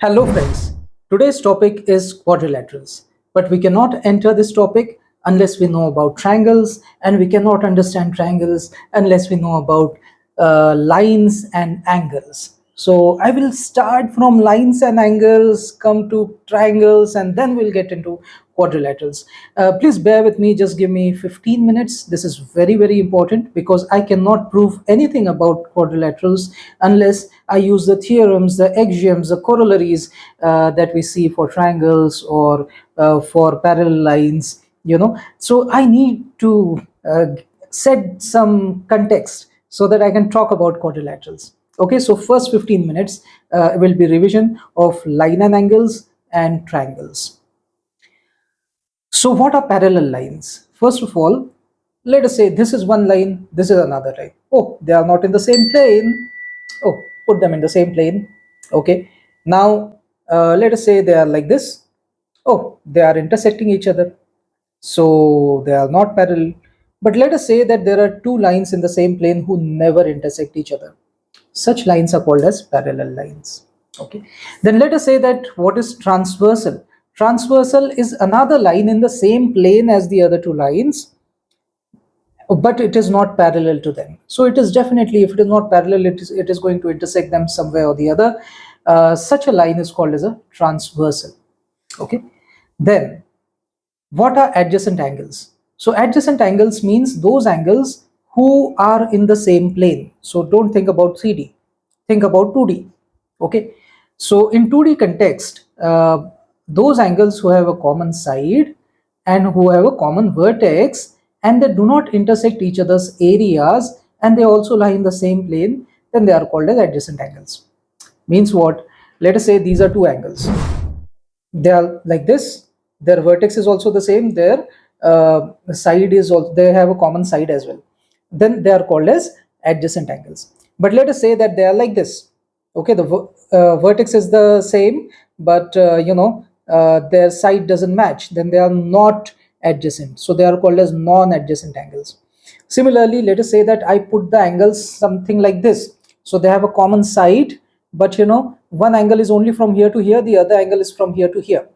Hello friends, today's topic is quadrilaterals, but we cannot enter this topic unless we know about triangles, and we cannot understand triangles unless we know about lines and angles. So I will start from lines and angles, come to triangles, and then we'll get into quadrilaterals. Please bear with me, just give me 15 minutes. This is very important because I cannot prove anything about quadrilaterals unless I use the theorems, the axioms, the corollaries that we see for triangles or for parallel lines, So I need to set some context so that I can talk about quadrilaterals. Okay, so first 15 minutes will be revision of line and angles and triangles. So what are parallel lines? First of all, let us say this is one line, this is another line. Oh, they are not in the same plane. Oh, put them in the same plane. Okay, now let us say they are like this. Oh, they are intersecting each other, so they are not parallel. But let us say that there are two lines in the same plane who never intersect each other. Such lines are called as parallel lines. Okay, then let us say that what is transversal? Transversal is another line in the same plane as the other two lines, but it is not parallel to them. So it is definitely, if it is not parallel, it is going to intersect them somewhere or the other. Such a line is called as a transversal. Okay, then what are adjacent angles? So adjacent angles means those angles who are in the same plane. So don't think about 3D, think about 2D. Okay, so in 2D context, those angles who have a common side and who have a common vertex and they do not intersect each other's areas and they also lie in the same plane, then they are called as adjacent angles. Means what? Let us say these are two angles. They are like this. Their vertex is also the same. Their side is also, they have a common side as well. Then they are called as adjacent angles. But let us say that they are like this. Okay, the vertex is the same, but their side doesn't match. Then they are not adjacent. So they are called as non-adjacent angles. Similarly, let us say that I put the angles something like this. So they have a common side, but one angle is only from here to here, the other angle is from here to here.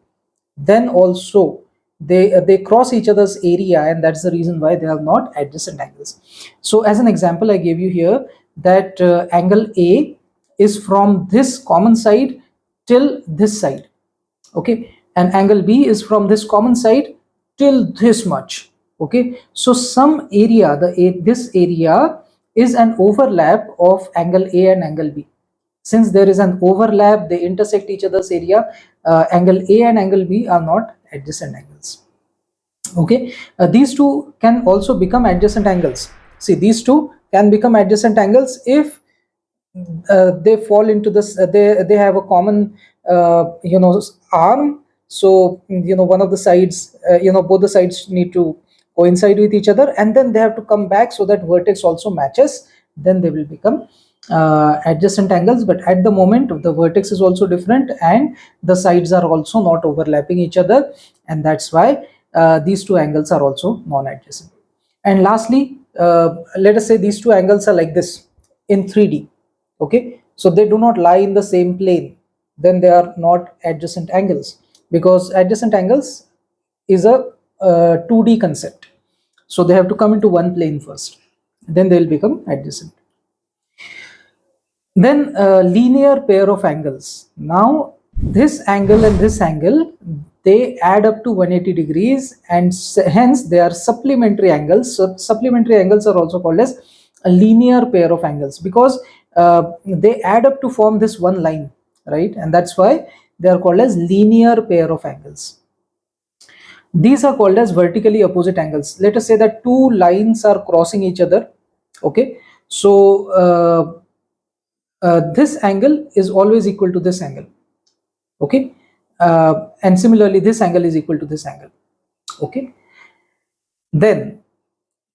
Then also they cross each other's area, and that's the reason why they are not adjacent angles. So as an example I gave you here that angle A is from this common side till this side. Okay, and angle B is from this common side till this much. Okay, so some area, this area is an overlap of angle A and angle B. Since there is an overlap, they intersect each other's area. Angle A and angle B are not adjacent angles. Okay, these two can also become adjacent angles. See, these two can become adjacent angles if they fall into this. They have a common arm. So one of the sides, both the sides need to coincide with each other, and then they have to come back so that vertex also matches. Then they will become adjacent angles. But at the moment the vertex is also different and the sides are also not overlapping each other, and that's why these two angles are also non-adjacent. And lastly, let us say these two angles are like this in 3D. Okay, so they do not lie in the same plane, then they are not adjacent angles, because adjacent angles is a 2D concept. So they have to come into one plane first, then they will become adjacent. Then linear pair of angles. Now this angle and this angle, they add up to 180 degrees, and hence they are supplementary angles. So supplementary angles are also called as a linear pair of angles, because they add up to form this one line, right? And that's why they are called as linear pair of angles. These are called as vertically opposite angles. Let us say that two lines are crossing each other. Okay, so this angle is always equal to this angle. Okay, and similarly this angle is equal to this angle. Okay, then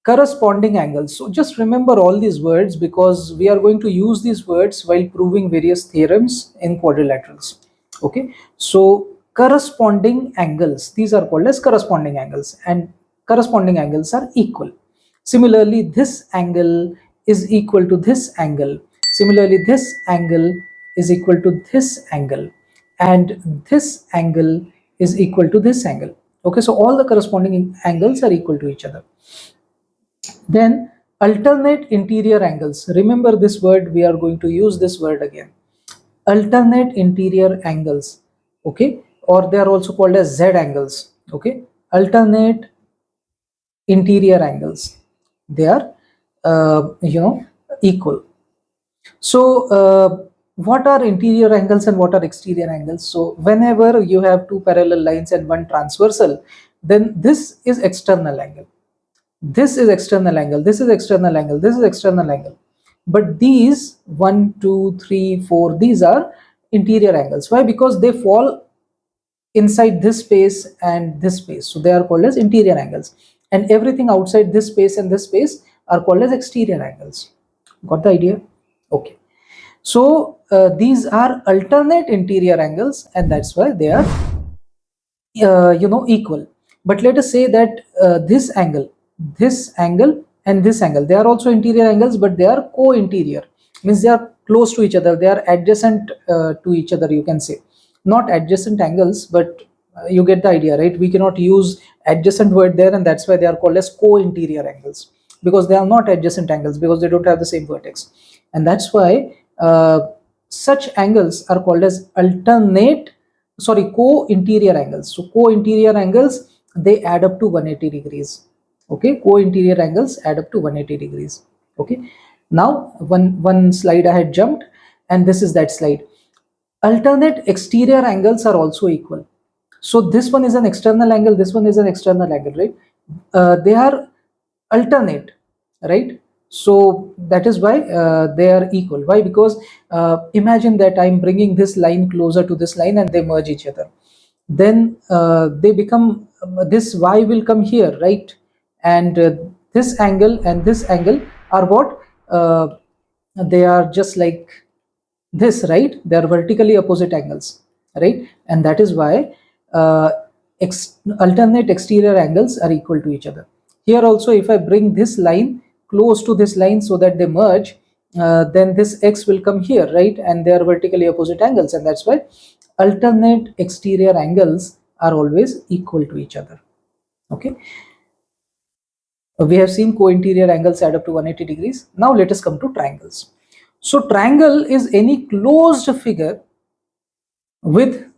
corresponding angles. So just remember all these words, because we are going to use these words while proving various theorems in quadrilaterals. Okay, so corresponding angles, these are called as corresponding angles, and corresponding angles are equal. Similarly, this angle is equal to this angle. Similarly, this angle is equal to this angle. and this angle is equal to this angle. Okay, so all the corresponding angles are equal to each other. Then alternate interior angles. Remember this word, we are going to use this word again. Alternate interior angles, okay, or they are also called as Z angles. Okay, alternate interior angles, they are equal. So what are interior angles and what are exterior angles? So whenever you have two parallel lines and one transversal, then this is external angle, this is external angle, this is external angle, this is external angle. But these 1, 2, 3, 4, these are interior angles. Why? Because they fall inside this space and this space, so they are called as interior angles. And everything outside this space and this space are called as exterior angles. Got the idea? Okay. So these are alternate interior angles, and that's why they are equal. But let us say that this angle and this angle, they are also interior angles, but they are co-interior, means they are close to each other, they are adjacent to each other, you can say. Not adjacent angles, but you get the idea, right? We cannot use adjacent word there, and that's why they are called as co-interior angles, because they are not adjacent angles, because they don't have the same vertex. And that's why such angles are called as co-interior angles. So co-interior angles, they add up to 180 degrees. Okay, co-interior angles add up to 180 degrees. Okay, now one slide I had jumped, and this is that slide. Alternate exterior angles are also equal. So this one is an external angle, this one is an external angle, right? They are alternate, right? So that is why they are equal. Why? Because imagine that I'm bringing this line closer to this line and they merge each other. Then they become, this y will come here, right? And this angle and this angle are what? They are just like this, right? They are vertically opposite angles, right? And that is why alternate exterior angles are equal to each other. Here also, if I bring this line close to this line so that they merge, then this x will come here, right? And they are vertically opposite angles, and that's why alternate exterior angles are always equal to each other. Okay, we have seen co-interior angles add up to 180 degrees. Now let us come to triangles. So triangle is any closed figure with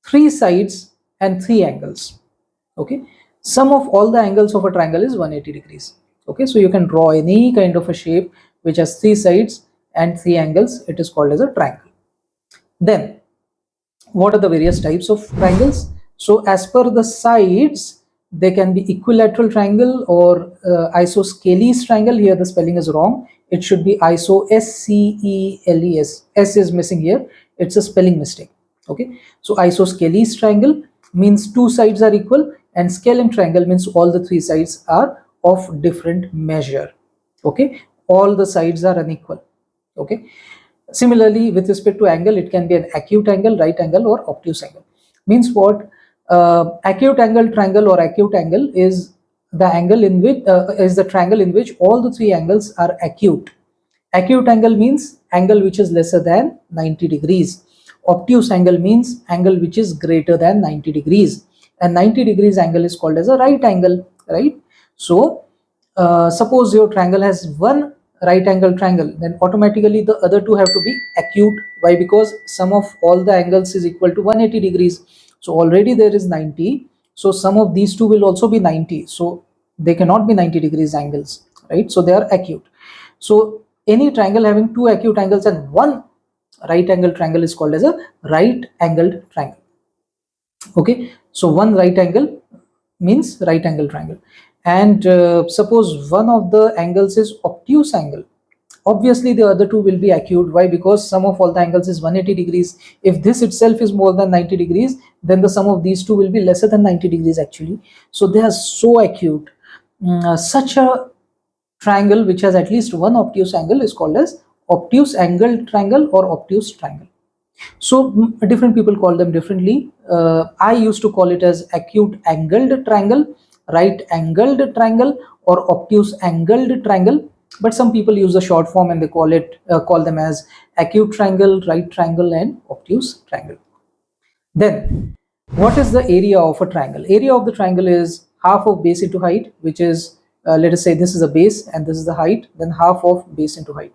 3 sides and 3 angles. Okay, sum of all the angles of a triangle is 180 degrees. Okay, so you can draw any kind of a shape which has 3 sides and 3 angles. It is called as a triangle. Then what are the various types of triangles? So as per the sides, they can be equilateral triangle or isosceles triangle. Here the spelling is wrong, it should be isosceles. S is missing here, it's a spelling mistake. Okay, so isosceles triangle means 2 sides are equal, and scalene triangle means all the 3 sides are of different measure. Okay, all the sides are unequal. Okay, similarly with respect to angle, it can be an acute angle, right angle, or obtuse angle. Means what? Acute angle triangle or acute angle is the angle in which is the triangle in which all the 3 angles are acute. Acute angle means angle which is lesser than 90 degrees. Obtuse angle means angle which is greater than 90 degrees. And 90 degrees angle is called as a right angle, right? So suppose your triangle has one right angle triangle, then automatically the other 2 have to be acute. Why? Because sum of all the angles is equal to 180 degrees. So already there is 90, so sum of these 2 will also be 90, so they cannot be 90 degrees angles, right? So they are acute. So any triangle having 2 acute angles and 1 right angle triangle is called as a right angled triangle. Okay, so 1 right angle means right angle triangle. And suppose one of the angles is obtuse angle, obviously the other 2 will be acute. Why? Because sum of all the angles is 180 degrees. If this itself is more than 90 degrees, then the sum of these 2 will be lesser than 90 degrees actually. So they are so acute. Such a triangle which has at least 1 obtuse angle is called as obtuse angled triangle or obtuse triangle. So different people call them differently. I used to call it as acute angled triangle, right angled triangle, or obtuse angled triangle. But some people use the short form and they call them as acute triangle, right triangle, and obtuse triangle. Then what is the area of a triangle? Area of the triangle is half of base into height, which is let us say this is a base and this is the height, then half of base into height.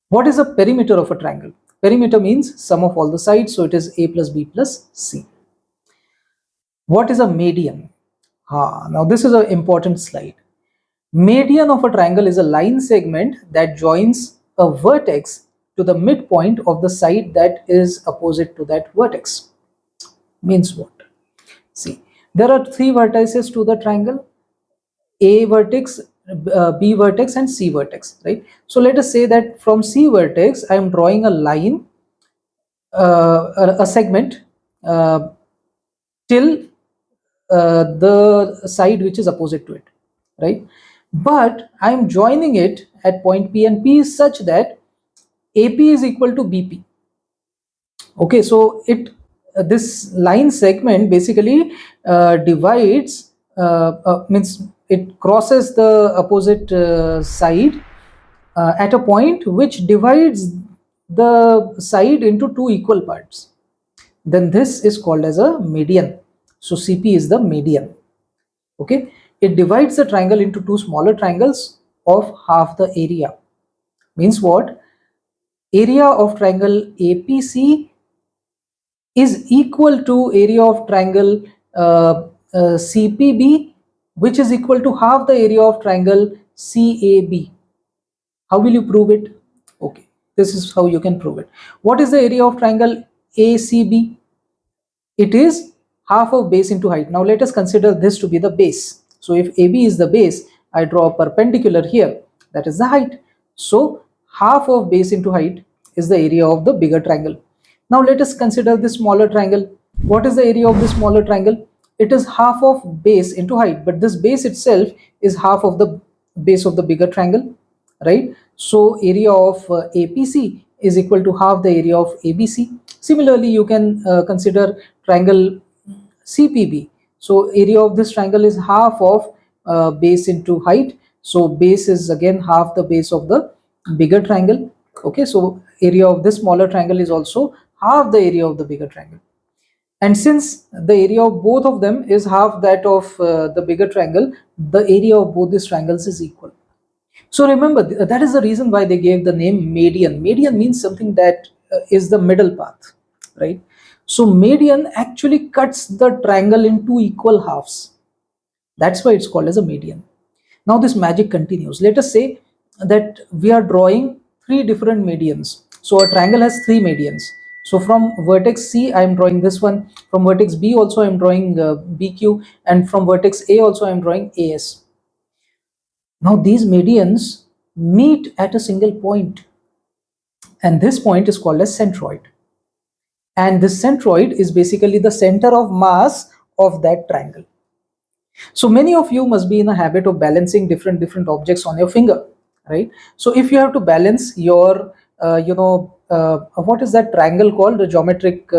What is the perimeter of a triangle? Perimeter means sum of all the sides, so it is a plus b plus c. What is a median? Now this is an important slide. Median of a triangle is a line segment that joins a vertex to the midpoint of the side that is opposite to that vertex. Means what? See, there are three vertices to the triangle: A vertex, B vertex, and C vertex, right? So let us say that from C vertex, I am drawing a line, a segment till the side which is opposite to it, right? But I am joining it at point P, and P is such that AP is equal to BP. Okay, so this line segment basically divides, means it crosses the opposite side at a point which divides the side into two equal parts. Then this is called as a median. So CP is the median. Okay, it divides the triangle into two smaller triangles of half the area. Means what? Area of triangle APC is equal to area of triangle CPB, which is equal to half the area of triangle CAB. How will you prove it? Okay, this is how you can prove it. What is the area of triangle ACB? It is half of base into height. Now let us consider this to be the base. So if AB is the base, I draw a perpendicular here, that is the height. So half of base into height is the area of the bigger triangle. Now let us consider this smaller triangle. What is the area of this smaller triangle? It is half of base into height, but this base itself is half of the base of the bigger triangle, right? So area of APC is equal to half the area of ABC. Similarly, you can consider triangle CPB. So area of this triangle is half of base into height. So base is again half the base of the bigger triangle. Okay, so area of this smaller triangle is also half the area of the bigger triangle. And since the area of both of them is half that of the bigger triangle, the area of both these triangles is equal. So remember, that is the reason why they gave the name median. Median means something that is the middle path, right? So median actually cuts the triangle in two equal halves. That's why it's called as a median. Now this magic continues. Let us say that we are drawing three different medians. So a triangle has three medians. So from vertex C, I am drawing this one. From vertex B also I am drawing BQ, and from vertex A also I am drawing AS. Now these medians meet at a single point, and this point is called as centroid. And this centroid is basically the center of mass of that triangle. So many of you must be in a habit of balancing different objects on your finger, right? So if you have to balance your what is that triangle called? The geometric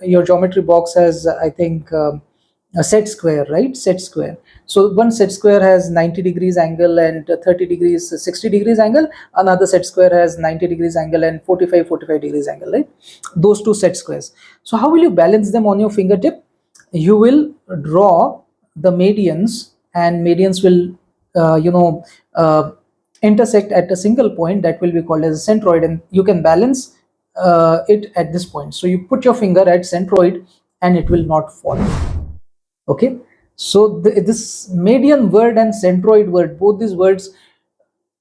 your geometry box has, I think, a set square, right? Set square. So one set square has 90 degrees angle and 30 degrees 60 degrees angle. Another set square has 90 degrees angle and 45 degrees angle, right? Those two set squares. So how will you balance them on your fingertip? You will draw the medians, and medians will intersect at a single point that will be called as a centroid, and you can balance it at this point. So you put your finger at centroid and it will not fall. Okay, so this median word and centroid word, both these words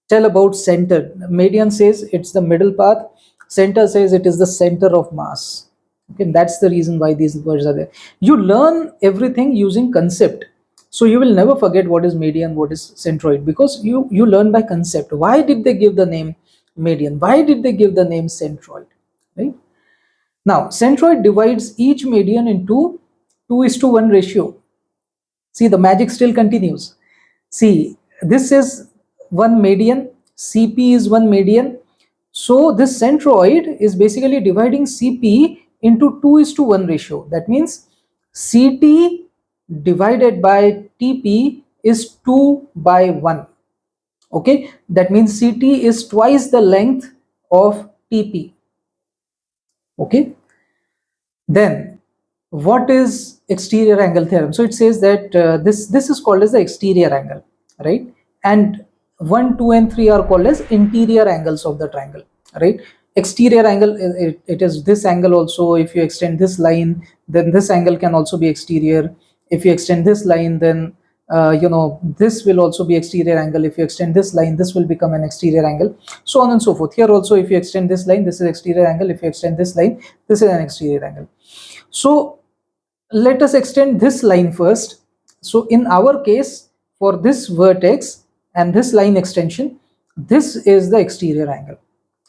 tell about center. Median says it's the middle path, center says it is the center of mass. Okay, that's the reason why these words are there. You learn everything using concept, so you will never forget what is median, what is centroid, because you learn by concept. Why did they give the name median? Why did they give the name centroid? Right now, centroid divides each median into 2:1 ratio. See, the magic still continues. See, this is one median, CP is one median. So this centroid is basically dividing CP into 2:1 ratio. That means CT divided by TP is 2/1. Okay, that means CT is twice the length of TP. Okay, then what is exterior angle theorem? So it says that this is called as the exterior angle, right? And 1, 2 and 3 are called as interior angles of the triangle, right? Exterior angle, it is this angle also. If you extend this line, then this angle can also be exterior. If you extend this line, then this will also be exterior angle. If you extend this line, this will become an exterior angle, so on and so forth. Here also, if you extend this line, this is exterior angle. If you extend this line, this is an exterior angle. So let us extend this line first. So in our case, for this vertex and this line extension, this is the exterior angle,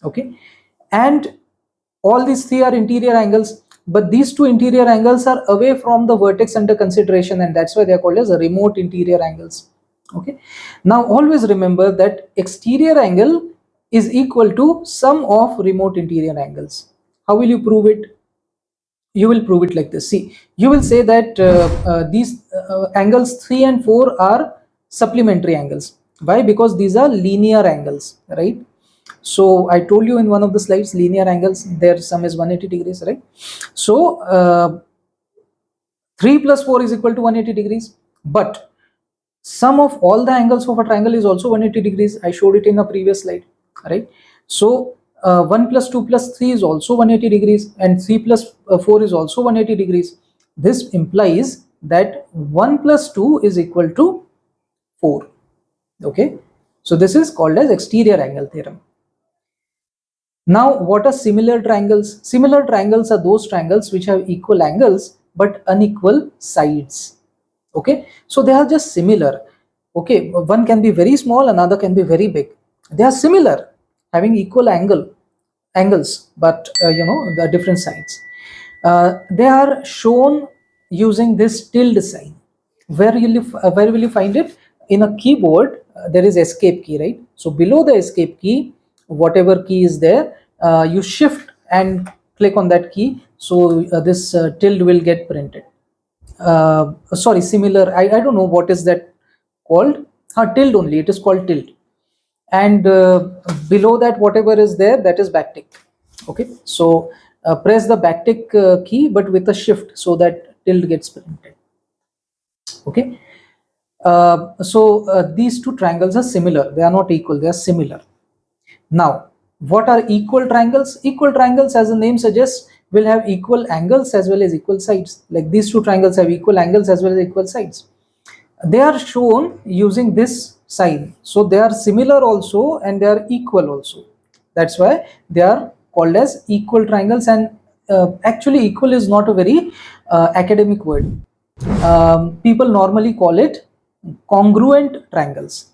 okay? And all these three are interior angles, but these two interior angles are away from the vertex under consideration, and that's why they are called as remote interior angles, okay? Now always remember that exterior angle is equal to sum of remote interior angles. How will you prove it? You will prove it like this. See, you will say that these angles 3 and 4 are supplementary angles. Why? Because these are linear angles, right? So I told you in one of the slides, linear angles, their sum is 180 degrees, right? So 3 plus 4 is equal to 180 degrees, but sum of all the angles of a triangle is also 180 degrees. I showed it in a previous slide, right? So 1 plus 2 plus 3 is also 180 degrees, and 3 plus 4 is also 180 degrees. This implies that 1 plus 2 is equal to 4, okay? So this is called as exterior angle theorem. Now what are similar triangles? Similar triangles are those triangles which have equal angles but unequal sides, okay? So they are just similar, okay? One can be very small, another can be very big. They are similar, having equal angles, but the different sides. They are shown using this tilde sign. Where will you find it? In a keyboard, there is escape key, right? So below the escape key, whatever key is there, you shift and click on that key, so this tilde will get printed. Sorry, similar, I don't know what is that called. Tilde only, it is called tilde. And below that, whatever is there, that is backtick, okay? So press the backtick key, but with a shift, so that tilde gets printed, okay? These two triangles are similar. They are not equal, they are similar. Now what are equal triangles? Equal triangles, as the name suggests, will have equal angles as well as equal sides. Like these two triangles have equal angles as well as equal sides. They are shown using this sign, so they are similar also and they are equal also. That's why they are called as equal triangles. And actually equal is not a very academic word. People normally call it congruent triangles.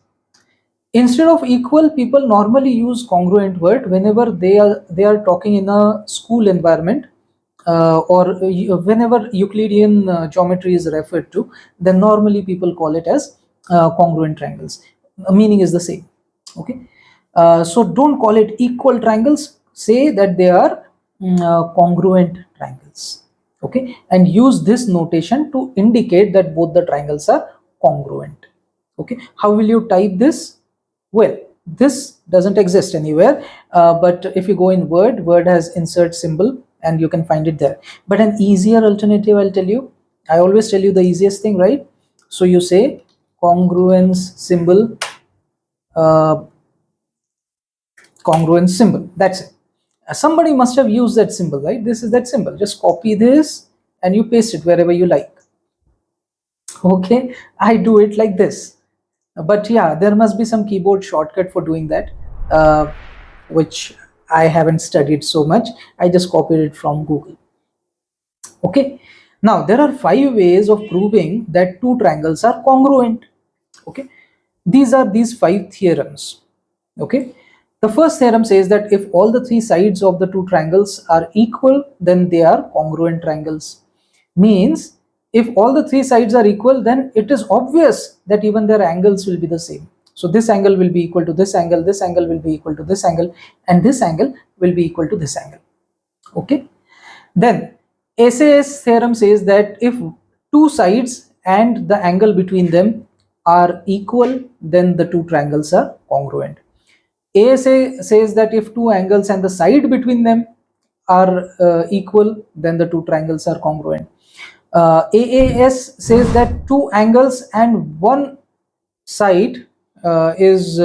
Instead of equal, people normally use congruent word whenever they are talking in a school environment, or whenever Euclidean geometry is referred to, then normally people call it as congruent triangles. Meaning is the same, okay? So don't call it equal triangles, say that they are congruent triangles, okay? And use this notation to indicate that both the triangles are congruent, okay? How will you type this? Well, this doesn't exist anywhere, but if you go in Word has insert symbol and you can find it there. But an easier alternative, I'll tell you. I always tell you the easiest thing, right? So you say congruence symbol, congruence symbol. That's it. Somebody must have used that symbol, right? This is that symbol. Just copy this and you paste it wherever you like. Okay, I do it like this. But yeah, there must be some keyboard shortcut for doing that, which I haven't studied so much. I just copied it from Google. Okay, now there are 5 ways of proving that two triangles are congruent. Okay, these are these 5 theorems. Okay, the first theorem says that if all the 3 sides of the two triangles are equal, then they are congruent triangles. Means if all the 3 sides are equal, then it is obvious that even their angles will be the same. So this angle will be equal to this angle will be equal to this angle, and this angle will be equal to this angle. Okay, then SAS theorem says that if 2 sides and the angle between them are equal, then the two triangles are congruent. ASA says that if 2 angles and the side between them are equal, then the two triangles are congruent. AAS says that two angles and one side is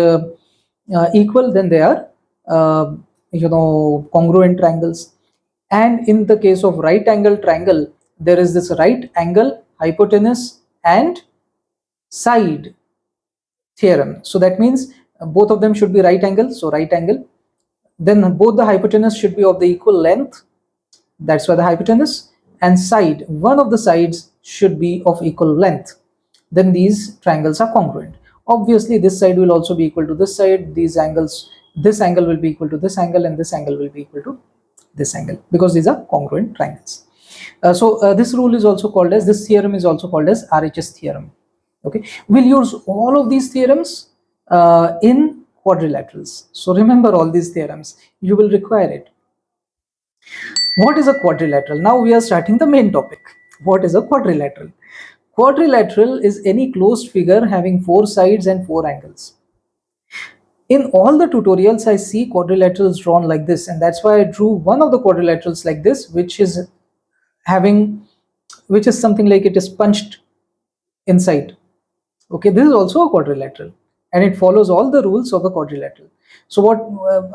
equal, then they are congruent triangles. And in the case of right angle triangle, there is this right angle, hypotenuse and side theorem. So that means both of them should be right angle, so right angle. Then both the hypotenuse should be of the equal length, that's why the hypotenuse, and side, one of the sides should be of equal length, then these triangles are congruent. Obviously this side will also be equal to this side, these angles, this angle will be equal to this angle, and this angle will be equal to this angle, because these are congruent triangles. This rule is also called as, this theorem is also called as RHS theorem. Okay, we'll use all of these theorems in quadrilaterals. So remember all these theorems, you will require it. What is a quadrilateral? Now we are starting the main topic. What is a quadrilateral? Quadrilateral is any closed figure having 4 sides and 4 angles. In all the tutorials I see quadrilaterals drawn like this, and that's why I drew one of the quadrilaterals like this, which is something like it is punched inside. Okay, this is also a quadrilateral and it follows all the rules of a quadrilateral. So what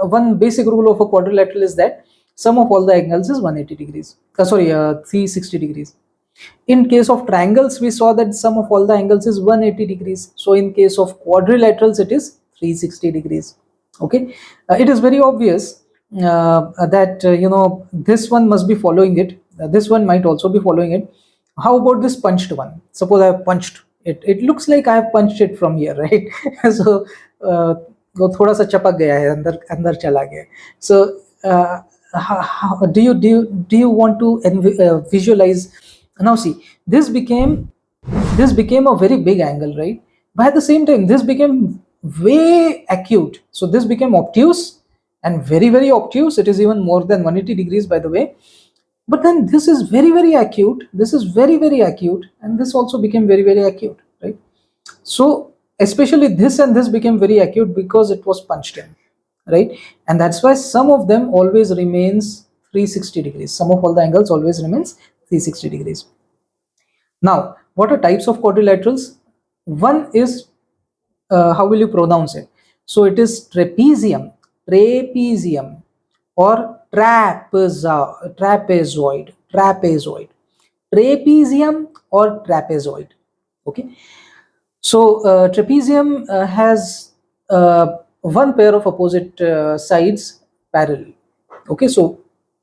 one basic rule of a quadrilateral is that sum of all the angles is 180 degrees. 360 degrees. In case of triangles, we saw that sum of all the angles is 180 degrees. So in case of quadrilaterals, it is 360 degrees. Okay, it is very obvious that this one must be following it. This one might also be following it. How about this punched one? Suppose I have punched it. It looks like I have punched it from here, right? So वो थोड़ा सा चपक गया है, अंदर चला गया. So do you want to visualize? Now see, this became a very big angle, right? But at the same time, this became way acute. So this became obtuse and very, very obtuse. It is even more than 180 degrees, by the way. But then this is very, very acute. This is very, very acute, and this also became very, very acute, right? So especially this and this became very acute because it was punched in, right? And that's why sum of them always remains 360 degrees. Sum of all the angles always remains 360 degrees. Now, what are types of quadrilaterals? One is, how will you pronounce it? So it is trapezium, or trapezoid, trapezium or trapezoid. Okay, so trapezium has one pair of opposite sides parallel. Okay, so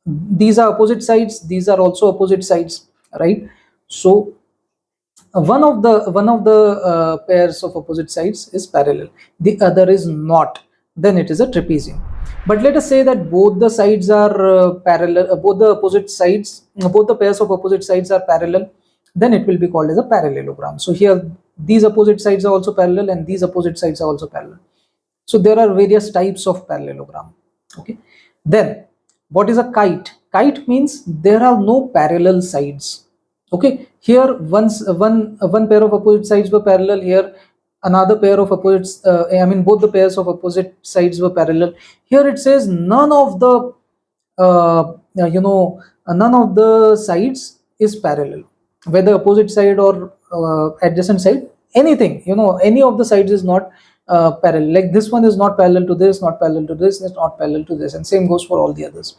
these are opposite sides, these are also opposite sides, right? So one of the pairs of opposite sides is parallel, the other is not, then it is a trapezium. But let us say that both the sides are parallel, both the pairs of opposite sides are parallel, then it will be called as a parallelogram. So here these opposite sides are also parallel and these opposite sides are also parallel. So there are various types of parallelogram. Okay, then what is a kite? Kite means there are no parallel sides. Okay, here one pair of opposite sides were parallel, here another pair of opposites, both the pairs of opposite sides were parallel. Here it says none of the sides is parallel, whether opposite side or adjacent side, anything, any of the sides is not parallel. Like this one is not parallel to this, not parallel to this, is not parallel to this, and same goes for all the others.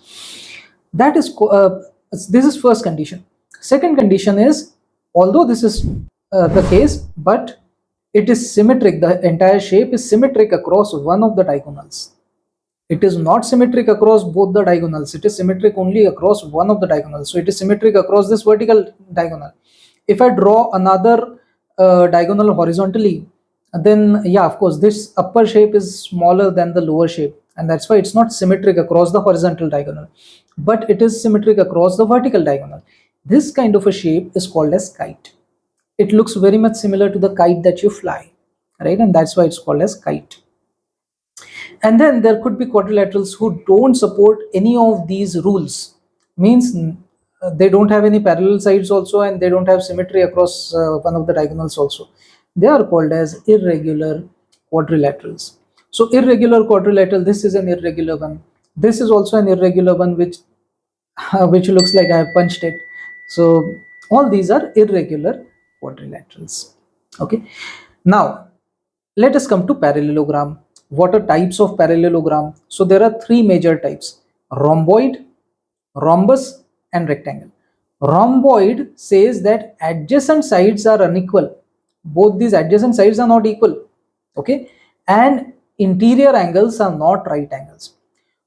That is this is first condition. Second condition is, although this is the case, but it is symmetric, the entire shape is symmetric across one of the diagonals. It is not symmetric across both the diagonals, it is symmetric only across one of the diagonals. So it is symmetric across this vertical diagonal. If I draw another diagonal horizontally, then yeah, of course this upper shape is smaller than the lower shape, and that's why it's not symmetric across the horizontal diagonal, but it is symmetric across the vertical diagonal. This kind of a shape is called as kite. It looks very much similar to the kite that you fly, right? And that's why it's called as kite. And then there could be quadrilaterals who don't support any of these rules, means they don't have any parallel sides also, and they don't have symmetry across one of the diagonals also. They are called as irregular quadrilaterals. So irregular quadrilateral, this is an irregular one, this is also an irregular one, which which looks like I have punched it. So all these are irregular quadrilaterals. Okay. Now let us come to parallelogram. What are types of parallelogram? So there are three major types: rhomboid, rhombus, and rectangle. Rhomboid says that adjacent sides are unequal. Both these adjacent sides are not equal. Okay. And interior angles are not right angles.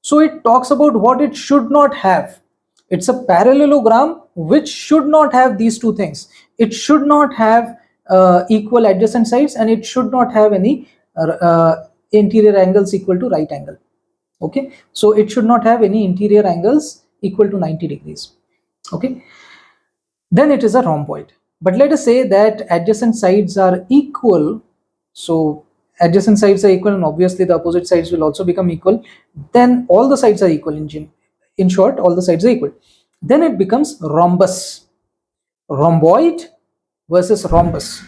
So it talks about what it should not have. It's a parallelogram which should not have these two things. It should not have equal adjacent sides, and it should not have any interior angles equal to right angle. Okay, so it should not have any interior angles equal to 90 degrees. Okay, then it is a rhomboid. But let us say that adjacent sides are equal. So adjacent sides are equal, and obviously the opposite sides will also become equal. Then all the sides are equal. In short, all the sides are equal. Then it becomes rhombus. Rhomboid versus rhombus.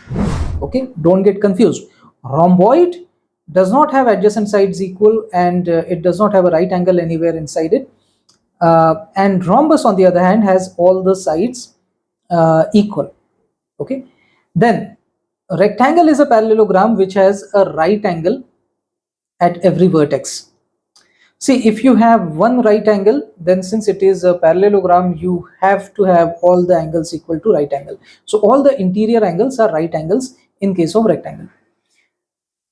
Okay, don't get confused. Rhomboid does not have adjacent sides equal, and it does not have a right angle anywhere inside it. And rhombus, on the other hand, has all the sides equal. Okay, then rectangle is a parallelogram which has a right angle at every vertex. See, if you have one right angle, then since it is a parallelogram, you have to have all the angles equal to right angle. So all the interior angles are right angles in case of rectangle.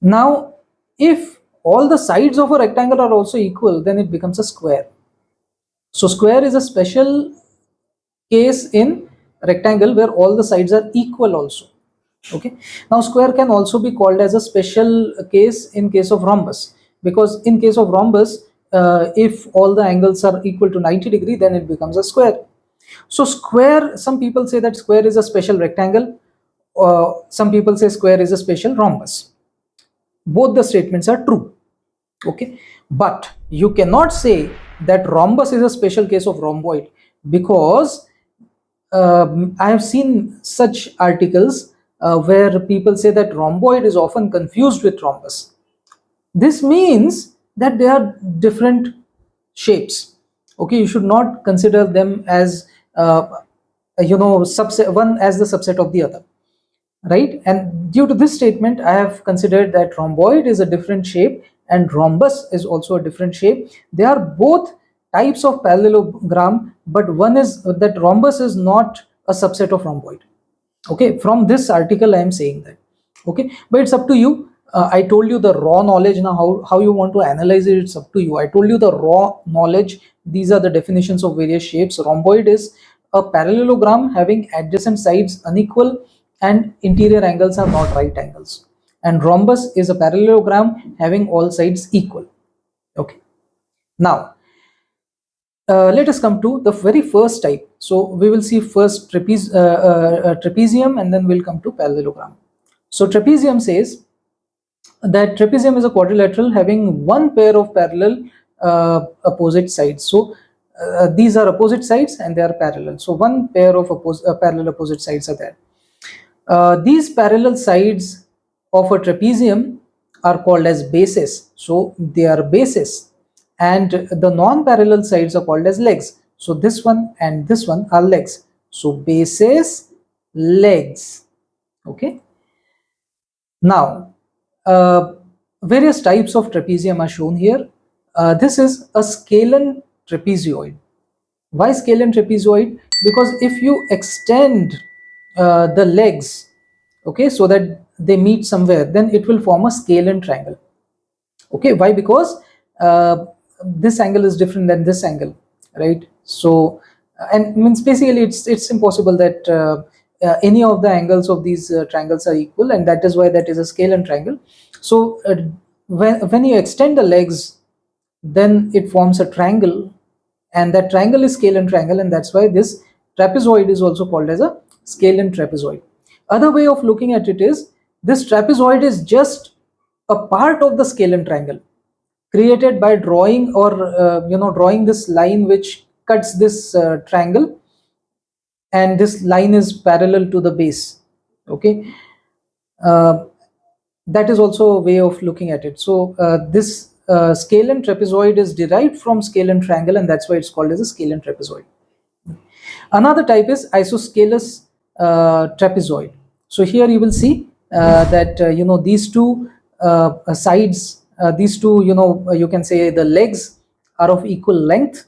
Now, if all the sides of a rectangle are also equal, then it becomes a square. So square is a special case in rectangle where all the sides are equal also. Okay, now square can also be called as a special case in case of rhombus, because in case of rhombus, if all the angles are equal to 90 degree, then it becomes a square. So square, some people say that square is a special rectangle, some people say square is a special rhombus. Both the statements are true. Okay, but you cannot say that rhombus is a special case of rhomboid, because I have seen such articles where people say that rhomboid is often confused with rhombus. This means that they are different shapes. Okay, you should not consider them as subset, one as the subset of the other, right? And due to this statement, I have considered that rhomboid is a different shape and rhombus is also a different shape. They are both types of parallelogram, but one is that rhombus is not a subset of rhomboid. Okay, from this article I am saying that. Okay, but it's up to you. I told you the raw knowledge. Now how you want to analyze it, it's up to you. I told you the raw knowledge. These are the definitions of various shapes. Rhomboid is a parallelogram having adjacent sides unequal and interior angles are not right angles, and rhombus is a parallelogram having all sides equal. Okay, now let us come to the very first type. So we will see first trapezium, and then we'll come to parallelogram. So trapezium says that trapezium is a quadrilateral having one pair of parallel opposite sides. So these are opposite sides and they are parallel. So one pair of parallel opposite sides are there. These parallel sides of a trapezium are called as bases. So they are bases, and the non-parallel sides are called as legs. So this one and this one are legs. So bases, legs. Okay. Now, various types of trapezium are shown here. This is a scalene trapezoid. Why scalene trapezoid? Because if you extend the legs, okay, so that they meet somewhere, then it will form a scalene triangle. Okay, why? Because this angle is different than this angle, right? So and means basically it's impossible that any of the angles of these triangles are equal, and that is why that is a scalene triangle. So when you extend the legs, then it forms a triangle, and that triangle is scalene triangle, and that's why this trapezoid is also called as a scalene trapezoid. Other way of looking at it is, this trapezoid is just a part of the scalene triangle created by drawing or drawing this line which cuts this triangle, and this line is parallel to the base. Okay, that is also a way of looking at it. So this scalene trapezoid is derived from scalene triangle, and that's why it's called as a scalene trapezoid. Another type is isosceles trapezoid. So here you will see that these two sides, these two, you can say the legs are of equal length,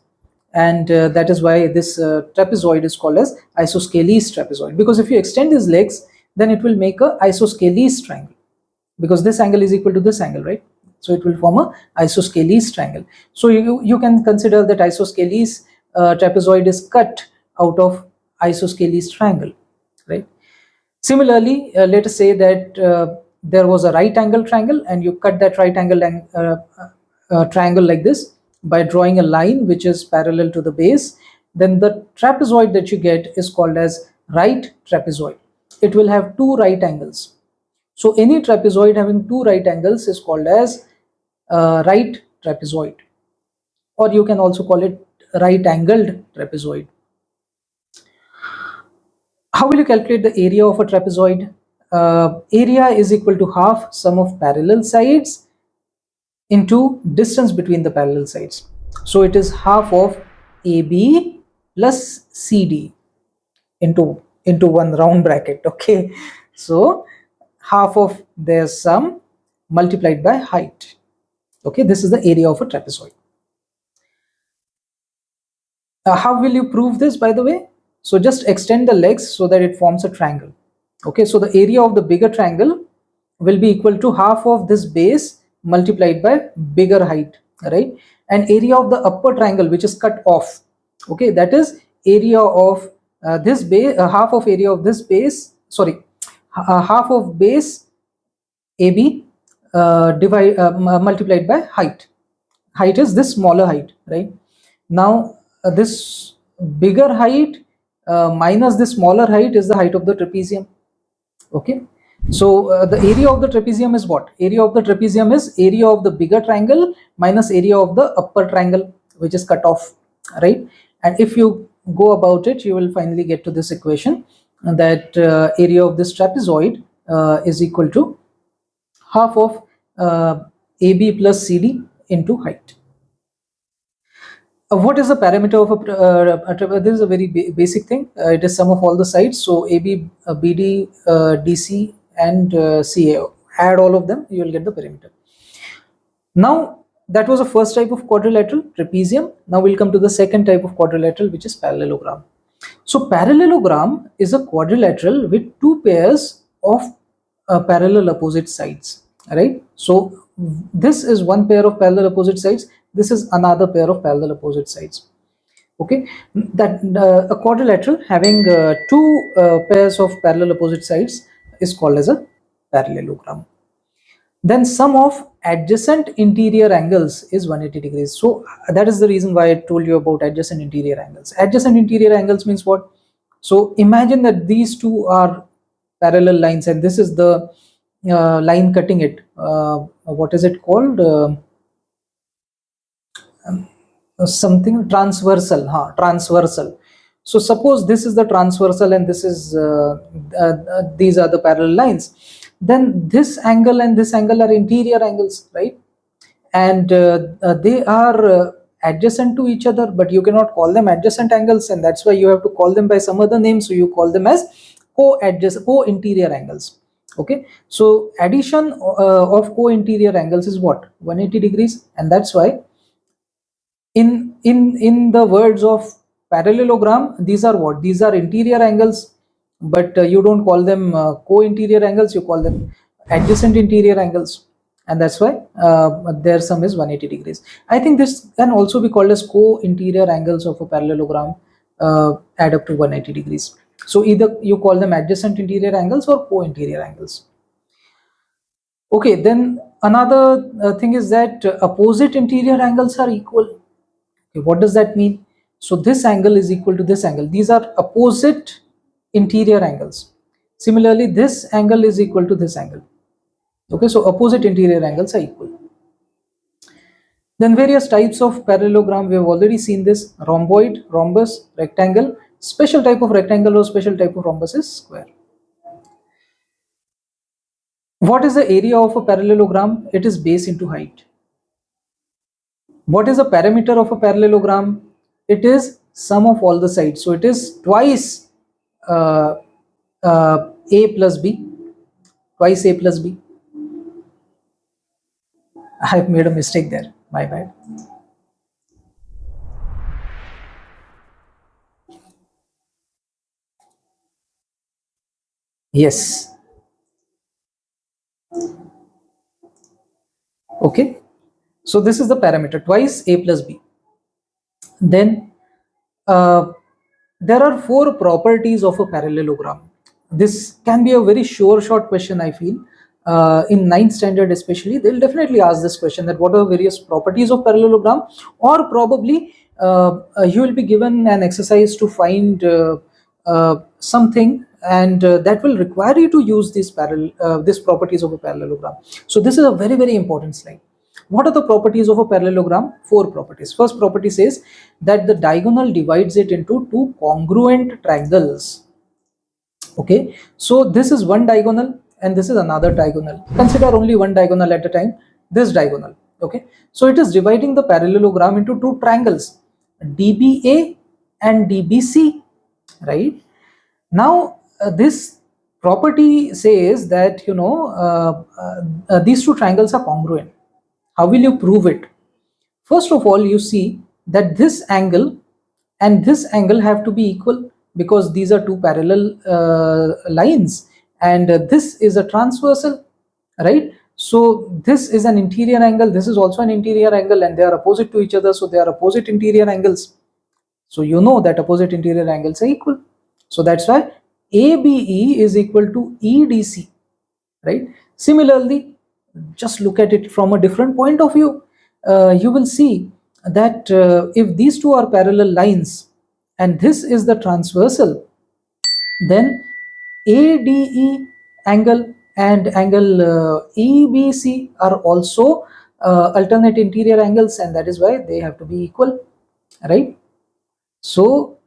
and that is why this trapezoid is called as isosceles trapezoid, because if you extend these legs, then it will make a isosceles triangle, because this angle is equal to this angle, right? So it will form a isosceles triangle. So you can consider that isosceles trapezoid is cut out of isosceles triangle, right? Similarly, let us say that there was a right angle triangle, and you cut that right angle triangle like this by drawing a line which is parallel to the base. Then the trapezoid that you get is called as right trapezoid. It will have two right angles. So any trapezoid having two right angles is called as right trapezoid, or you can also call it right angled trapezoid. How will you calculate the area of a trapezoid? Area is equal to half sum of parallel sides into distance between the parallel sides. So it is half of AB plus CD into one round bracket. Okay, so half of their sum multiplied by height. Okay, this is the area of a trapezoid. How will you prove this, by the way? So just extend the legs so that it forms a triangle. Okay, so the area of the bigger triangle will be equal to half of this base multiplied by bigger height, right? And area of the upper triangle, which is cut off, okay, that is area of this base, half of area of this base, sorry, half of base AB multiplied by height. Height is this smaller height, right? Now this bigger height minus this smaller height is the height of the trapezium. Okay, so the area of the trapezium is what? Area of the trapezium is area of the bigger triangle minus area of the upper triangle, which is cut off, right? And if you go about it, you will finally get to this equation, that area of this trapezoid is equal to half of AB plus CD into height. What is the parameter of a this is a very basic thing. It is sum of all the sides. So AB, BD, DC and CA, add all of them, you will get the perimeter. Now that was the first type of quadrilateral, trapezium. Now we'll come to the second type of quadrilateral, which is parallelogram. So parallelogram is a quadrilateral with two pairs of parallel opposite sides, right? So this is one pair of parallel opposite sides, this is another pair of parallel opposite sides. Okay, that a quadrilateral having two pairs of parallel opposite sides is called as a parallelogram. Then sum of adjacent interior angles is 180 degrees. So that is the reason why I told you about adjacent interior angles. Adjacent interior angles means what? So imagine that these two are parallel lines, and this is the line cutting it. What is it called? Something transversal. Transversal. So suppose this is the transversal and this is these are the parallel lines. Then this angle and this angle are interior angles, right? And they are adjacent to each other, but you cannot call them adjacent angles, and that's why you have to call them by some other name. So you call them as co-interior angles. Okay, so addition of co-interior angles is what? 180 degrees, and that's why in the words of parallelogram, these are what? These are interior angles, but you don't call them co-interior angles, you call them adjacent interior angles, and that's why their sum is 180 degrees. I think this can also be called as co-interior angles of a parallelogram add up to 180 degrees. So either you call them adjacent interior angles or co-interior angles. Okay, then another thing is that opposite interior angles are equal. Okay, what does that mean? So this angle is equal to this angle. These are opposite interior angles. Similarly, this angle is equal to this angle. Okay, so opposite interior angles are equal. Then various types of parallelogram, we have already seen this: rhomboid, rhombus, rectangle. Special type of rectangle or special type of rhombus is square. What is the area of a parallelogram? It is base into height. What is the parameter of a parallelogram? It is sum of all the sides. So it is twice uh, a plus b, twice a plus b. I have made a mistake there, my bad. Yes. Okay. So this is the parameter, twice a plus b. Then uh, there are four properties of a parallelogram. This can be a very sure short question, I feel. In ninth standard especially, they'll definitely ask this question, that what are various properties of parallelogram, or probably you will be given an exercise to find something, and that will require you to use these properties of a parallelogram. So this is a very, very important slide. What are the properties of a parallelogram? Four properties. First property says that the diagonal divides it into two congruent triangles. Okay, so this is one diagonal and this is another diagonal. Consider only one diagonal at a time, this diagonal. Okay, so it is dividing the parallelogram into two triangles, DBA and DBC, right? Now this property says that these two triangles are congruent. How will you prove it? First of all, you see that this angle and this angle have to be equal, because these are two parallel lines, and this is a transversal, right? So this is an interior angle, this is also an interior angle, and they are opposite to each other, so they are opposite interior angles. So you know that opposite interior angles are equal. So that's why ABE is equal to EDC, right? Similarly, just look at it from a different point of view. You will see that if these two are parallel lines and this is the transversal, then ADE angle and angle EBC are also alternate interior angles, and that is why they have to be equal, right? So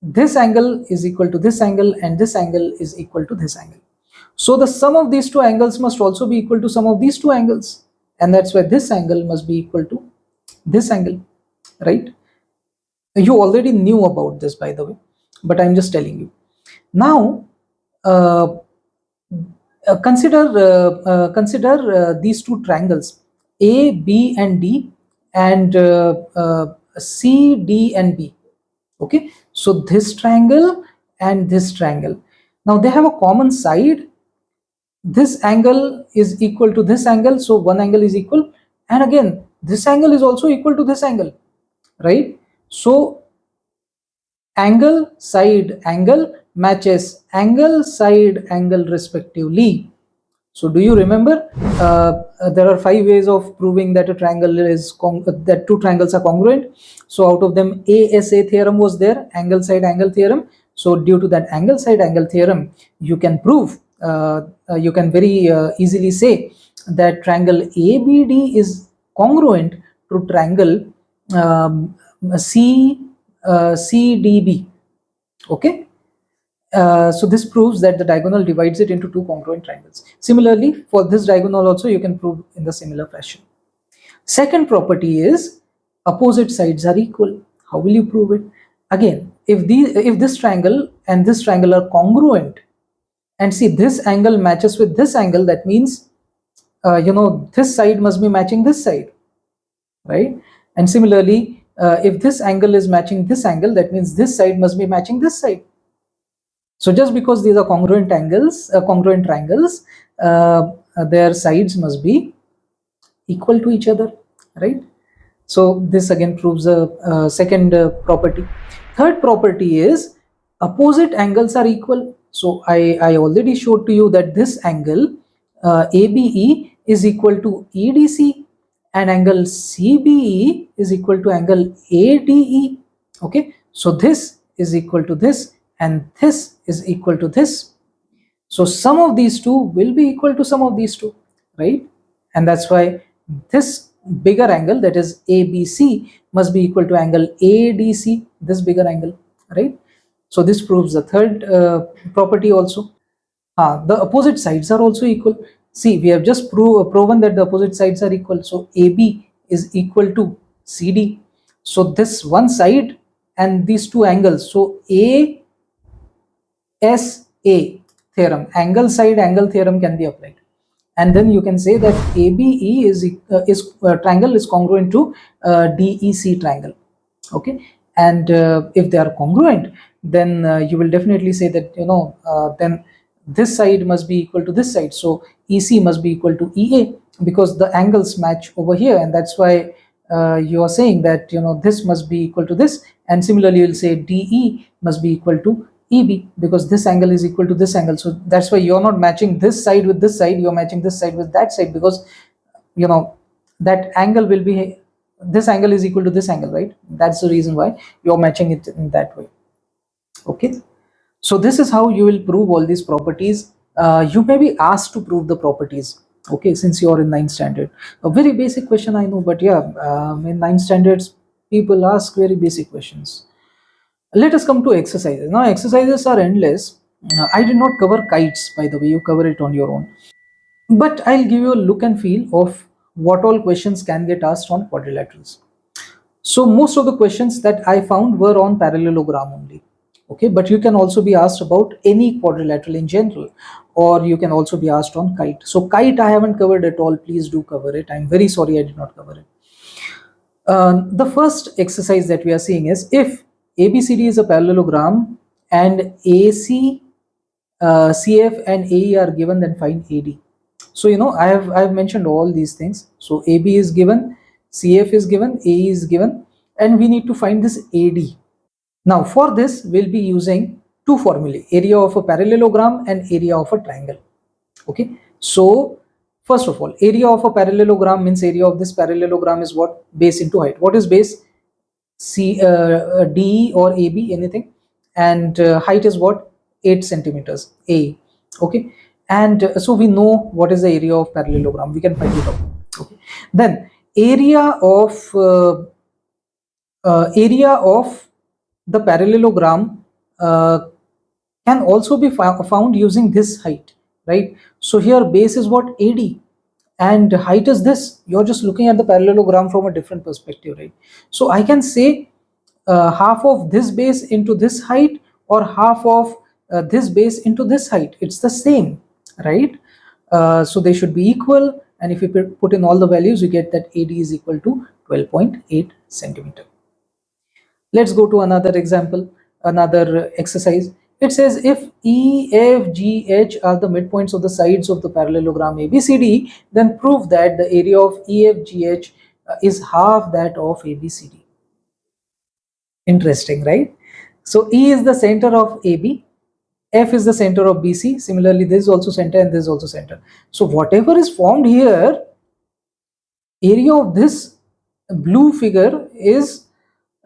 this angle is equal to this angle and this angle is equal to this angle. So the sum of these two angles must also be equal to sum of these two angles, and that's why this angle must be equal to this angle, right? You already knew about this, by the way, but I'm just telling you. Now uh, consider these two triangles, A, B and D, and C, D and B. Okay, so this triangle and this triangle, now they have a common side. This angle is equal to this angle, so one angle is equal, and again this angle is also equal to this angle, right? So angle side angle matches angle side angle respectively. So do you remember there are 5 ways of proving that a triangle is that two triangles are congruent? So out of them, ASA theorem was there, angle side angle theorem. So due to that angle side angle theorem, you can prove, you can very easily say that triangle ABD is congruent to triangle CDB. Okay. So this proves that the diagonal divides it into two congruent triangles. Similarly, for this diagonal also you can prove in the similar fashion. Second property is opposite sides are equal. How will you prove it? Again, if this triangle and this triangle are congruent, and see this angle matches with this angle, that means this side must be matching this side, right? And similarly, if this angle is matching this angle, that means this side must be matching this side. So just because these are congruent angles, congruent triangles, their sides must be equal to each other, right? So this again proves a second property. Third property is opposite angles are equal. So I already showed to you that this angle ABE is equal to EDC, and angle CBE is equal to angle ADE. Okay, so this is equal to this and this is equal to this. So sum of these two will be equal to sum of these two, right? And that's why this bigger angle, that is ABC, must be equal to angle ADC, this bigger angle, right? So this proves the third property also. The opposite sides are also equal. See, we have just proven that the opposite sides are equal. So AB is equal to CD. So this one side and these two angles, so ASA theorem, angle side angle theorem, can be applied. And then you can say that ABE is triangle is congruent to DEC triangle. Okay, and if they are congruent, then you will definitely say that, then this side must be equal to this side, so EC must be equal to EA, because the angles match over here, and that's why you are saying that this must be equal to this. And similarly you will say DE must be equal to EB, because this angle is equal to this angle. So that's why you're not matching this side with this side, you're matching this side with that side, because that angle will be, this angle is equal to this angle, right? That's the reason why you're matching it in that way. Okay, so this is how you will prove all these properties. You may be asked to prove the properties, okay, since you're in 9th standard. A very basic question, I know, but yeah, in 9th standards people ask very basic questions. Let us come to exercises. Now exercises are endless. I did not cover kites, by the way, you cover it on your own, but I'll give you a look and feel of what all questions can get asked on quadrilaterals. So most of the questions that I found were on parallelogram only. Okay, but you can also be asked about any quadrilateral in general, or you can also be asked on kite. So kite I haven't covered at all. Please do cover it. I'm very sorry I did not cover it. The first exercise that we are seeing is, if ABCD is a parallelogram and AC, CF and AE are given, then find AD. So I have mentioned all these things. So AB is given, CF is given, AE is given, and we need to find this AD. Now for this we'll be using two formulae, area of a parallelogram and area of a triangle. Okay, so first of all, area of a parallelogram means area of this parallelogram is what? Base into height. What is base? DE or AB, anything, and height is what? 8 centimeters, A. Okay, and so we know what is the area of parallelogram, we can find it out. Okay, then area of the parallelogram can also be found using this height, right? So here base is what? AD, and height is this. You're just looking at the parallelogram from a different perspective, right? So I can say half of this base into this height, or half of this base into this height. It's the same, right? So they should be equal, and if you put in all the values, you get that AD is equal to 12.8 centimeter. Let's go to another example, another exercise. It says, if E, F, G, H are the midpoints of the sides of the parallelogram ABCD, then prove that the area of EFGH is half that of ABCD. Interesting, right? So E is the center of AB, F is the center of BC. Similarly, this is also center and this is also center. So whatever is formed here, area of this blue figure is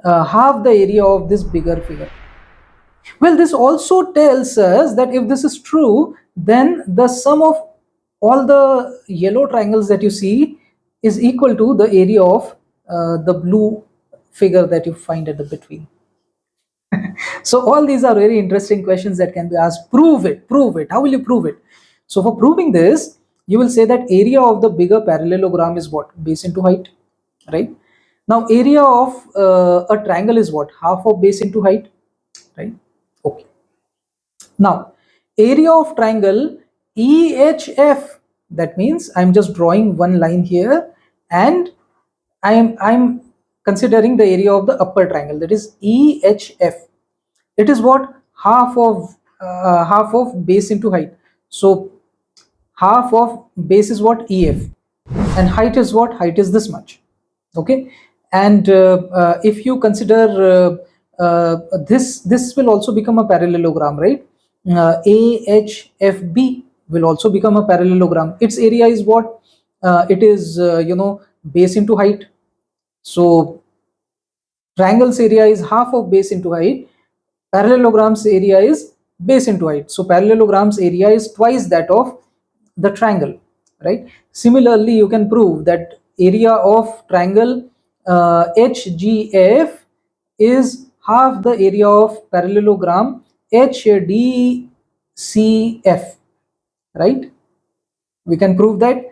half the area of this bigger figure. Well, this also tells us that if this is true, then the sum of all the yellow triangles that you see is equal to the area of the blue figure that you find at the between. So all these are very interesting questions that can be asked. Prove it, prove it. How will you prove it? So for proving this, you will say that area of the bigger parallelogram is what? Base into height, right? Now area of a triangle is what? Half of base into height, right? Okay. Now area of triangle EHF, that means I'm just drawing one line here, and I'm considering the area of the upper triangle, that is EHF. It is what? Half of base into height. So half of base is what? EF, and height is what? Height is this much. Okay, and if you consider this will also become a parallelogram, right? AHFB will also become a parallelogram. Its area is what? It is base into height. So triangle's area is half of base into height. Parallelogram's area is base into height. So parallelogram's area is twice that of the triangle, right? Similarly, you can prove that area of triangle HGF is half the area of parallelogram HDCF, right? We can prove that.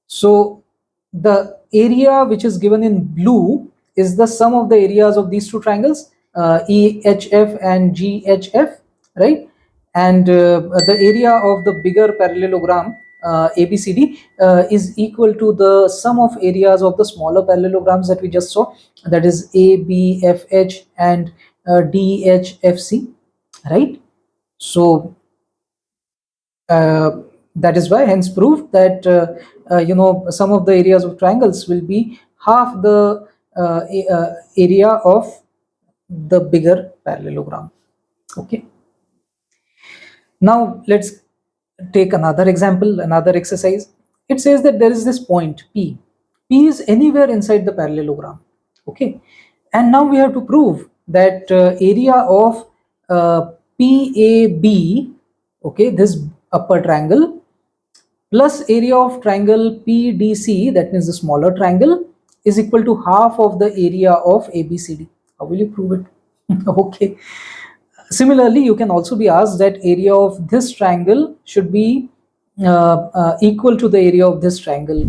So the area which is given in blue is the sum of the areas of these two triangles, EHF and GHF, right? And the area of the bigger parallelogram ABCD is equal to the sum of areas of the smaller parallelograms that we just saw, that is ABFH and DHFC, right? So that is why, hence proved that some of the areas of triangles will be half the area of the bigger parallelogram. Okay. Now let's take another example, another exercise. It says that there is this point P. P is anywhere inside the parallelogram. Okay. And now we have to prove that area of PAB, okay, this upper triangle, plus area of triangle PDC, that means the smaller triangle, is equal to half of the area of ABCD. How will you prove it? Okay. Similarly, you can also be asked that area of this triangle should be equal to the area of this triangle,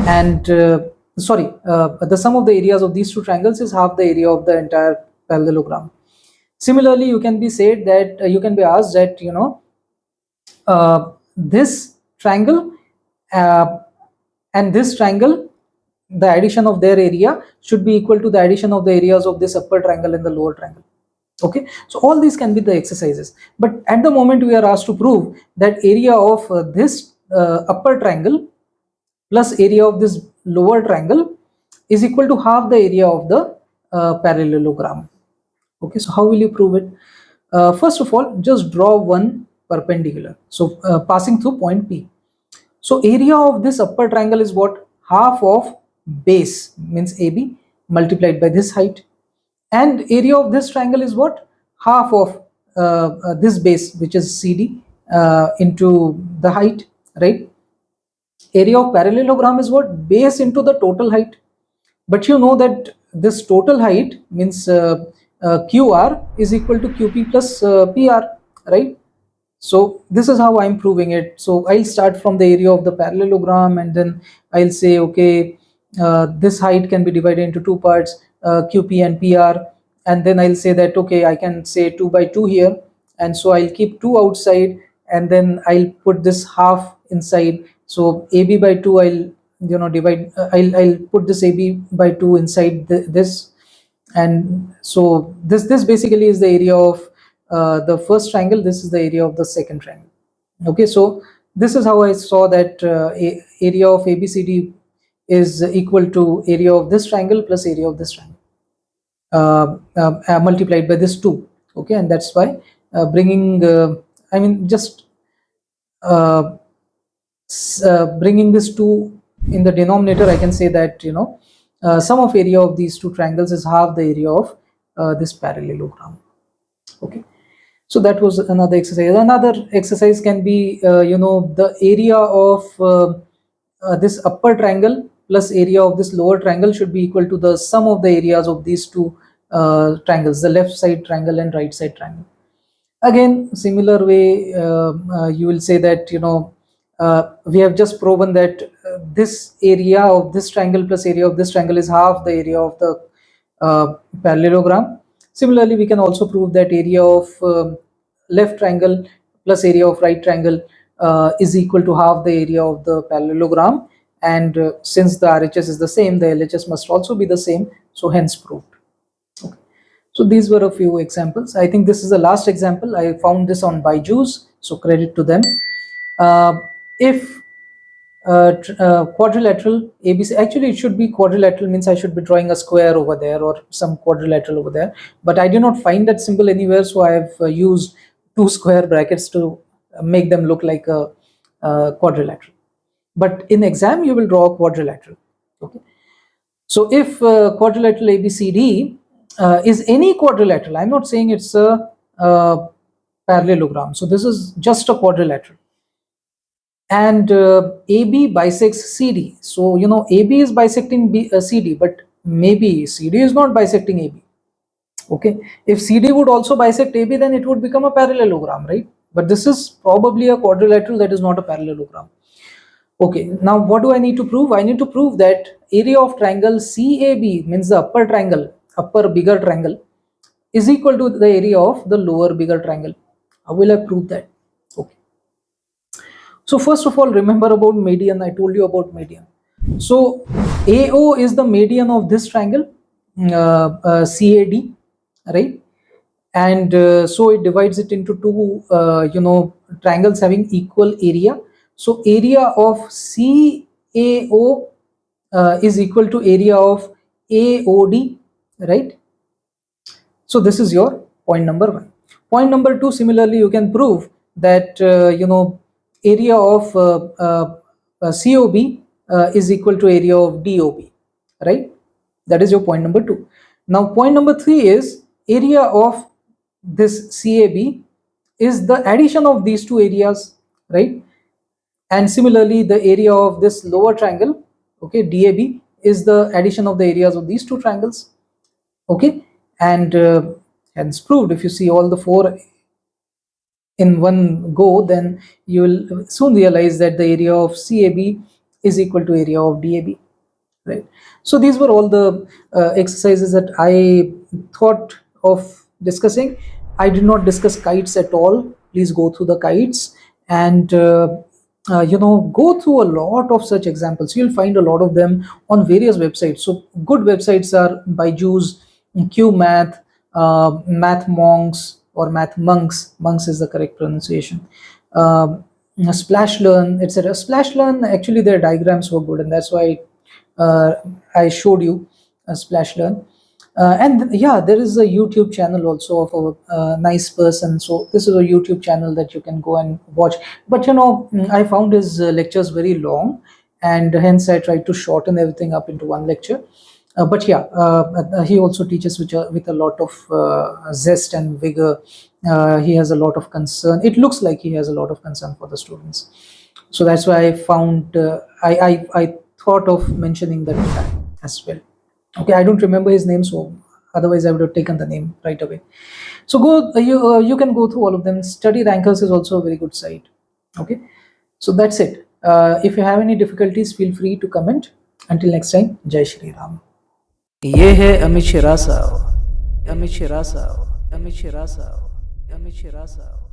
and the sum of the areas of these two triangles is half the area of the entire parallelogram. Similarly, you can be said that you can be asked that this triangle and this triangle, the addition of their area should be equal to the addition of the areas of this upper triangle and the lower triangle. Okay, so all these can be the exercises, but at the moment we are asked to prove that area of this upper triangle plus area of this lower triangle is equal to half the area of the parallelogram. Okay, so how will you prove it? First of all, just draw one perpendicular, so passing through point P. So area of this upper triangle is what? Half of base, means AB, multiplied by this height. And area of this triangle is what? Half of this base, which is CD, into the height, right? Area of parallelogram is what? Base into the total height. But you know that this total height means QR is equal to QP plus PR, right? So this is how I'm proving it. So I'll start from the area of the parallelogram, and then I'll say, okay, this height can be divided into two parts, QP and PR, and then I'll say that, okay, I can say 2 by 2 here, and so I'll keep 2 outside, and then I'll put this half inside. So AB by 2, I'll divide, I'll put this AB by 2 inside this, and so this basically is the area of the first triangle. This is the area of the second triangle. Okay, so this is how I saw that area of ABCD is equal to area of this triangle plus area of this triangle multiplied by this 2. Okay, and that's why bringing bringing this 2 in the denominator, I can say that sum of area of these two triangles is half the area of this parallelogram. Okay, so that was another exercise. Another exercise can be the area of this upper triangle plus area of this lower triangle should be equal to the sum of the areas of these two triangles, the left side triangle and right side triangle. Again, similar way, you will say that we have just proven that this area of this triangle plus area of this triangle is half the area of the parallelogram. Similarly, we can also prove that area of left triangle plus area of right triangle is equal to half the area of the parallelogram, and since the RHS is the same, the LHS must also be the same, so hence proved. Okay. So these were a few examples. I think this is the last example. I found this on Byju's, so credit to them. If quadrilateral ABC, actually it should be quadrilateral, means I should be drawing a square over there or some quadrilateral over there, but I did not find that symbol anywhere, so I have used two square brackets to make them look like a quadrilateral. But in exam you will draw a quadrilateral. Okay, so if quadrilateral ABCD is any quadrilateral, I'm not saying it's a parallelogram, so this is just a quadrilateral, and AB bisects CD. So AB is bisecting CD, but maybe CD is not bisecting AB. Okay, if CD would also bisect AB, then it would become a parallelogram, right? But this is probably a quadrilateral, that is not a parallelogram. Okay, now what do I need to prove? I need to prove that area of triangle CAB, means the upper triangle, upper bigger triangle, is equal to the area of the lower bigger triangle. How will I prove that? Okay. So first of all, remember about median. I told you about median. So AO is the median of this triangle, CAD, right? And so it divides it into two, triangles having equal area. So area of CAO is equal to area of AOD, right? So this is your point number one. Point number two, similarly, you can prove that area of COB is equal to area of DOB, right? That is your point number two. Now point number three is area of this CAB is the addition of these two areas, right? And similarly, the area of this lower triangle, okay, DAB, is the addition of the areas of these two triangles, okay? And hence proved. If you see all the four in one go, then you will soon realize that the area of CAB is equal to area of DAB, right? So these were all the exercises that I thought of discussing. I did not discuss kites at all. Please go through the kites and go through a lot of such examples. You'll find a lot of them on various websites. So good websites are Byju's, QMath, Math Monks or Math Monks. Monks is the correct pronunciation. Splash Learn, etc. Splash Learn, actually their diagrams were good, and that's why I showed you Splash Learn. And yeah, there is a YouTube channel also of a nice person. So this is a YouTube channel that you can go and watch. But I found his lectures very long, and hence I tried to shorten everything up into one lecture. But yeah, he also teaches with a lot of zest and vigor. He has a lot of concern. It looks like he has a lot of concern for the students. So that's why I found I thought of mentioning that guy as well. Okay, I don't remember his name, so otherwise I would have taken the name right away. So you can go through all of them. Study Rankers is also a very good site. Okay, so that's it. If you have any difficulties, feel free to comment. Until next time, Jai Shri Ram. ये है अमित शिरासाव, अमित शिरासाव, अमित शिरासाव, अमित शिरासाव.